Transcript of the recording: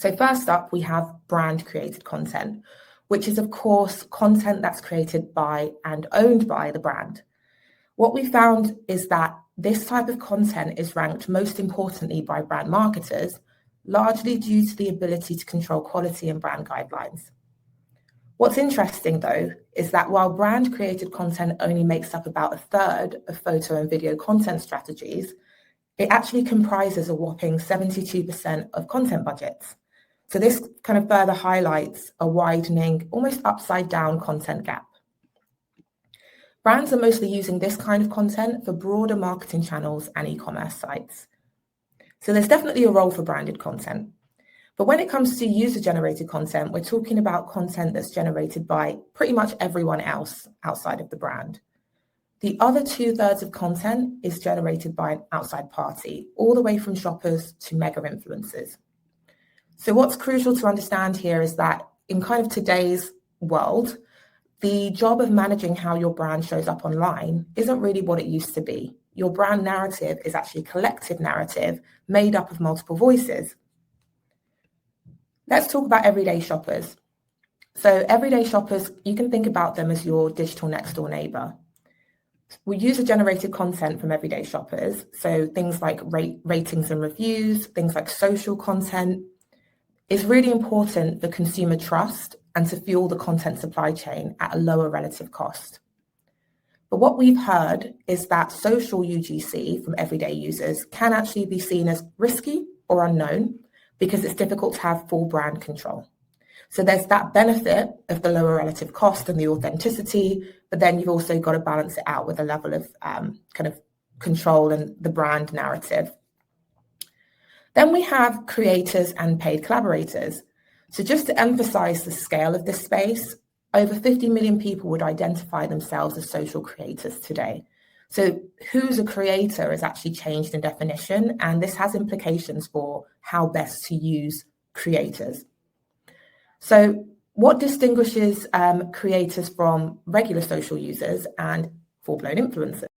So first up, we have brand created content, which is of course content that's created by and owned by the brand. What we found is that this type of content is ranked most importantly by brand marketers, largely due to the ability to control quality and brand guidelines. What's interesting though, is that while brand created content only makes up about a third of photo and video content strategies, it actually comprises a whopping 72% of content budgets. So this kind of further highlights a widening, almost upside down content gap. Brands are mostly using this kind of content for broader marketing channels and e-commerce sites. So there's definitely a role for branded content. But when it comes to user-generated content, we're talking about content that's generated by pretty much everyone else outside of the brand. The other 2/3 of content is generated by an outside party, all the way from shoppers to mega influencers. So what's crucial to understand here is that in kind of today's world, the job of managing how your brand shows up online isn't really what it used to be. Your brand narrative is actually a collective narrative made up of multiple voices. Let's talk about everyday shoppers. So everyday shoppers, you can think about them as your digital next door neighbor. We user-generated content from everyday shoppers, so things like ratings and reviews, things like social content, is really important for consumer trust and to fuel the content supply chain at a lower relative cost. But what we've heard is that social UGC from everyday users can actually be seen as risky or unknown because it's difficult to have full brand control. So there's that benefit of the lower relative cost and the authenticity, but then you've also got to balance it out with a level of kind of control and the brand narrative. Then we have creators and paid collaborators. So just to emphasize the scale of this space, over 50 million people would identify themselves as social creators today. So who's a creator has actually changed in definition, and this has implications for how best to use creators. So what distinguishes creators from regular social users and full-blown influencers?